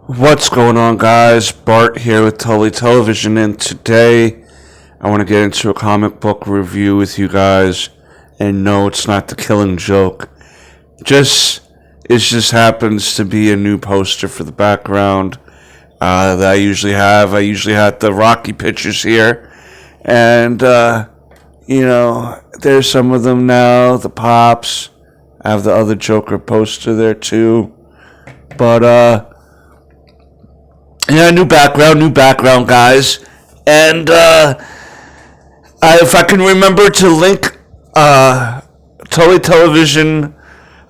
What's going on, guys? Bart here with Tully Television, and today I want to get into a comic book review with you guys. And no, it's not The Killing Joke. It just happens to be a new poster for the background that I usually have. I usually have the Rocky pictures here, and there's some of them now. The Pops. I have the other Joker poster there too, but yeah, new background, guys. And if I can remember to link Tully Television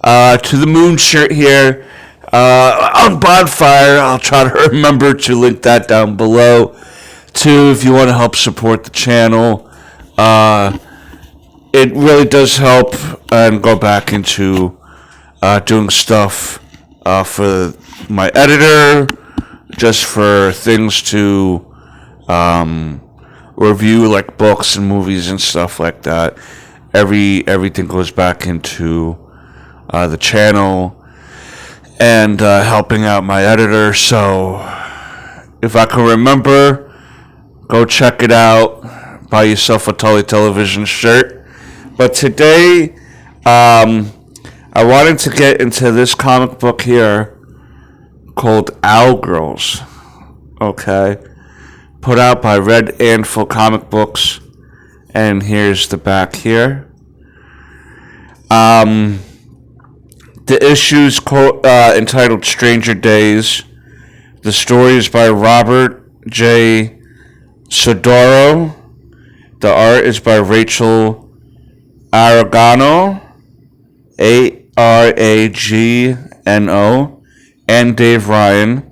to the Moon shirt here on Bonfire, I'll try to remember to link that down below. Too, if you want to help support the channel, it really does help and go back into doing stuff for my editor, just for things to review, like books and movies and stuff like that. Everything goes back into the channel and helping out my editor. So if I can remember, go check it out. Buy yourself a Tully Television shirt. But today, I wanted to get into this comic book here called Owlgirls. Okay. Put out by Red Anvil Comic Books. And here's the back here. The issue's entitled Stranger Days. The story is by Robert J. Sodaro. The art is by Rachel Aragano. Aragno. And Dave Ryan.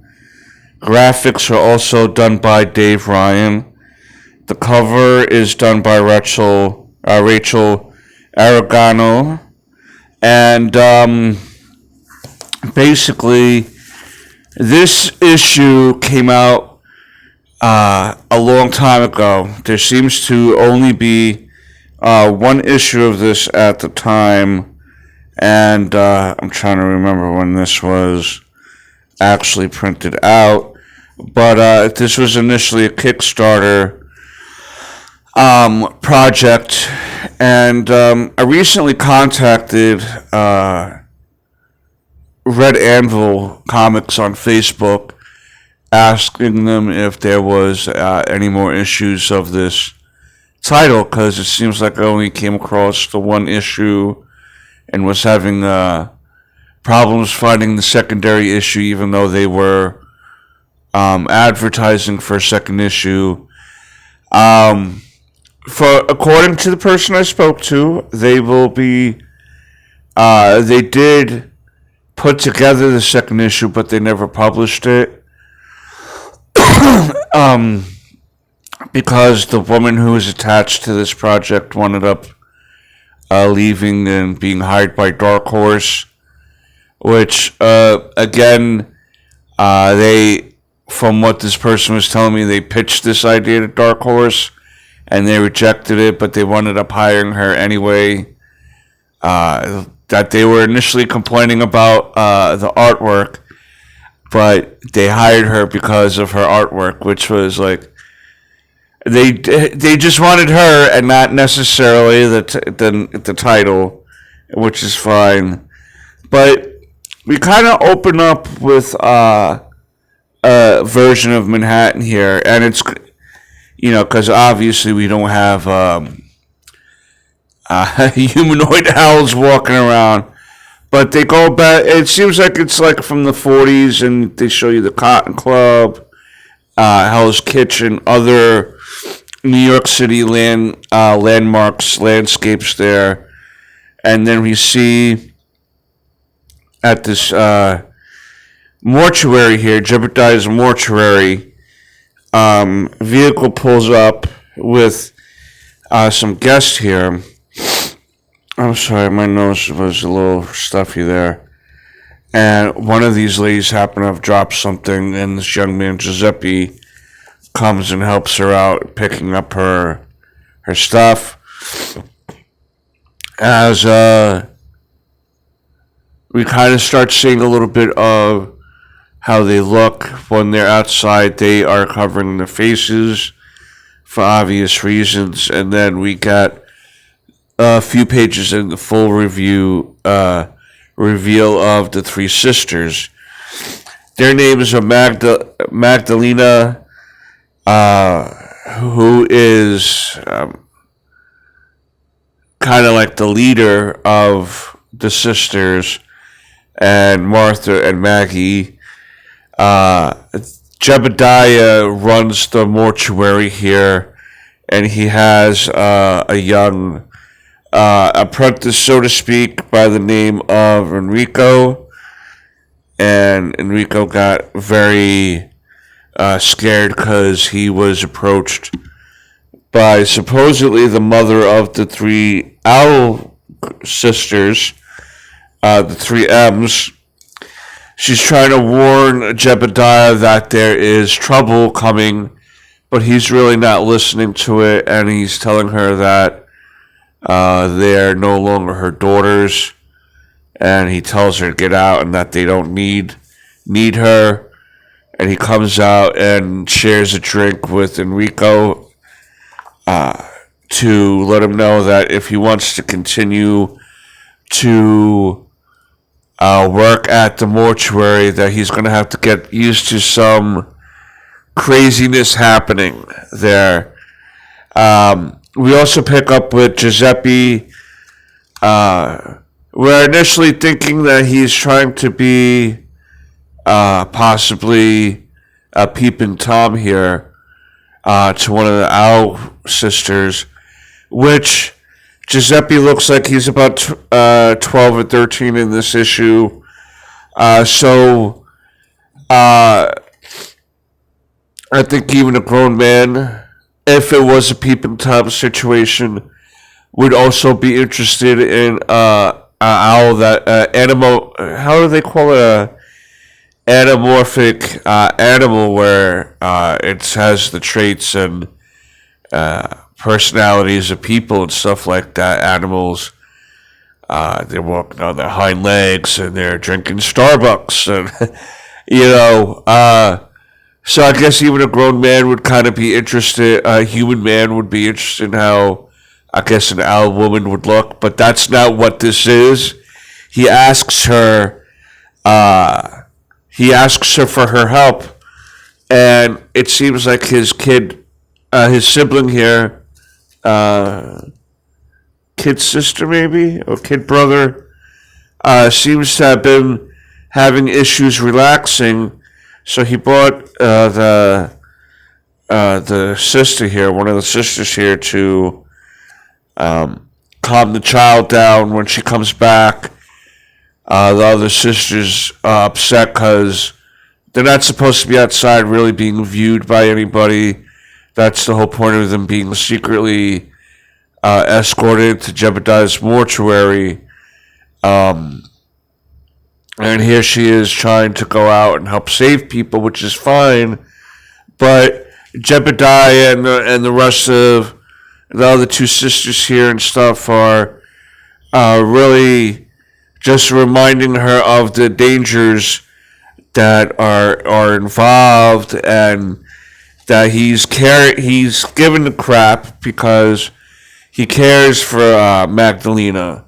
Graphics are also done by Dave Ryan. The cover is done by Rachel Aragano. And basically, this issue came out a long time ago. There seems to only be one issue of this at the time. And I'm trying to remember when this was actually printed out, but this was initially a Kickstarter project, and I recently contacted Red Anvil Comics on Facebook, asking them if there was any more issues of this title, because it seems like I only came across the one issue and was having problems finding the secondary issue, even though they were advertising for a second issue. According to the person I spoke to, they did put together the second issue, but they never published it. Because the woman who was attached to this project wound up leaving and being hired by Dark Horse, which, again, from what this person was telling me, they pitched this idea to Dark Horse, and they rejected it, but they wound up hiring her anyway. That they were initially complaining about the artwork, but they hired her because of her artwork, which was like, they just wanted her and not necessarily the title, which is fine. But we kind of open up with a version of Manhattan here, and it's, because obviously we don't have humanoid owls walking around, but they go back. It seems like it's like from the 40s, and they show you the Cotton Club, Hell's Kitchen, other New York City landmarks, landscapes there, and then we see at this mortuary here, Jebediah's mortuary, vehicle pulls up with some guests here. I'm sorry, my nose was a little stuffy there. And one of these ladies happened to have dropped something, and this young man, Giuseppe, comes and helps her out, picking up her stuff. As we kind of start seeing a little bit of how they look. When they're outside, they are covering their faces for obvious reasons. And then we got a few pages in the full reveal of the three sisters. Their names are Magdalena, who is kind of like the leader of the sisters, and Martha and Maggie. Jebediah runs the mortuary here, and he has a young apprentice, so to speak, by the name of Enrico. And Enrico got very scared because he was approached by supposedly the mother of the three Owl sisters, the three M's. She's trying to warn Jebediah that there is trouble coming, but he's really not listening to it, and he's telling her that they're no longer her daughters, and he tells her to get out and that they don't need her. And he comes out and shares a drink with Enrico to let him know that if he wants to continue to work at the mortuary, that he's going to have to get used to some craziness happening there. We also pick up with Giuseppe. We're initially thinking that he's trying to be possibly a peeping Tom here to one of the Owl sisters, which Giuseppe looks like he's about 12 or 13 in this issue. So I think even a grown man, if it was a peeping Tom situation, would also be interested in an owl that how do they call it, anamorphic animal, where it has the traits and personalities of people and stuff like that. Animals, they're walking on their hind legs and they're drinking Starbucks, and so I guess even a grown man would kind of be interested. A human man would be interested in how, I guess, an owl woman would look, but that's not what this is. He asks her for her help, and it seems like his sibling here, kid sister maybe, or kid brother, seems to have been having issues relaxing, so he brought the sister here, one of the sisters here, to calm the child down. When she comes back, the other sisters are upset because they're not supposed to be outside really being viewed by anybody. That's the whole point of them being secretly escorted to Jebediah's mortuary. And here she is trying to go out and help save people, which is fine. But Jebediah and the rest of the other two sisters here and stuff are really just reminding her of the dangers that are involved, and that he's given the crap because he cares for Magdalena,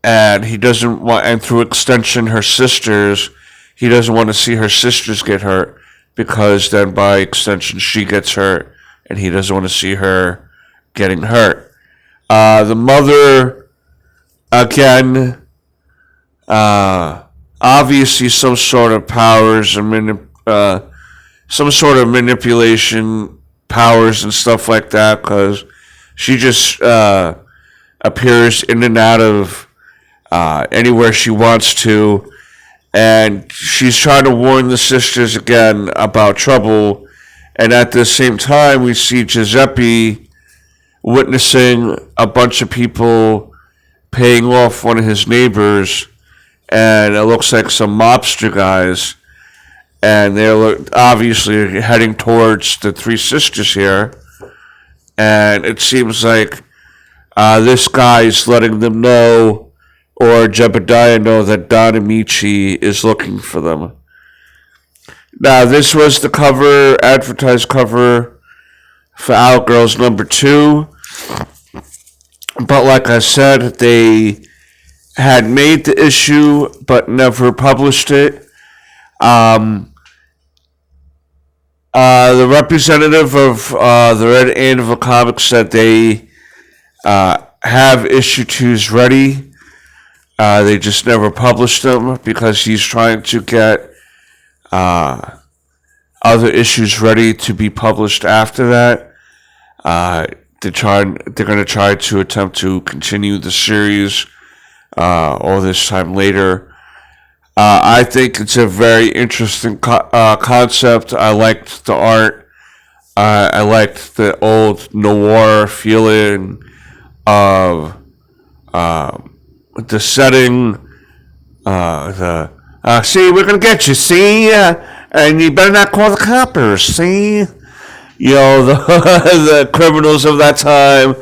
and he doesn't want, and through extension her sisters, he doesn't want to see her sisters get hurt, because then by extension she gets hurt, and he doesn't want to see her getting hurt. The mother, again, obviously some sort of powers and some sort of manipulation powers and stuff like that, because she just appears in and out of anywhere she wants to, and she's trying to warn the sisters again about trouble. And at the same time, we see Giuseppe witnessing a bunch of people paying off one of his neighbors, and it looks like some mobster guys, and they're obviously heading towards the three sisters here, and it seems like this guy's letting them know, or Jebediah know, that Don Amici is looking for them. Now, this was the cover, advertised cover for Owlgirls #2. But like I said, they had made the issue but never published it. The representative of the Red Anvil Comics said they have issue 2s ready. They just never published them because he's trying to get other issues ready to be published after that. They're going to try to attempt to continue the series all this time later. I think it's a very interesting concept. I liked the art. I liked the old noir feeling of the setting. See, we're gonna get you. See, and you better not call the coppers. See, the criminals of that time.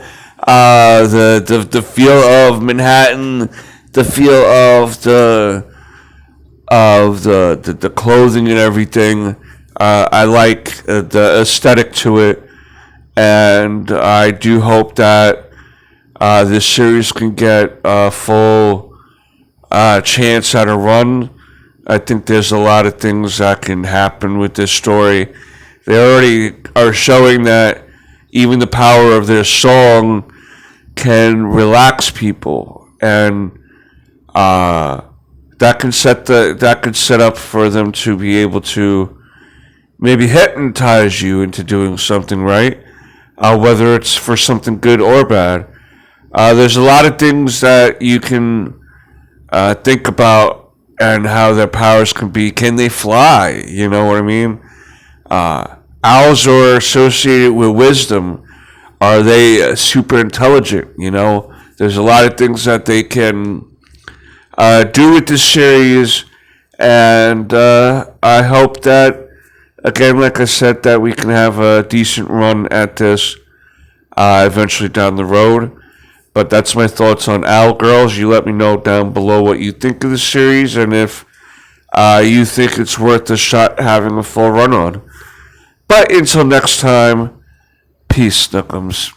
The feel of Manhattan, the feel of the clothing and everything. I like the aesthetic to it, and I do hope that this series can get a full chance at a run. I think there's a lot of things that can happen with this story. They already are showing that even the power of their song can relax people, and that can set up for them to be able to maybe hypnotize you into doing something right, whether it's for something good or bad. There's a lot of things that you can think about and how their powers can be. Can they fly? You know what I mean? Owls are associated with wisdom. Are they super intelligent? There's a lot of things that they can do with this series, and I hope that, again, like I said, that we can have a decent run at this eventually down the road. But that's my thoughts on Owlgirls. You let me know down below what you think of the series, and if you think it's worth a shot having a full run on. But until next time, peace, Snookums.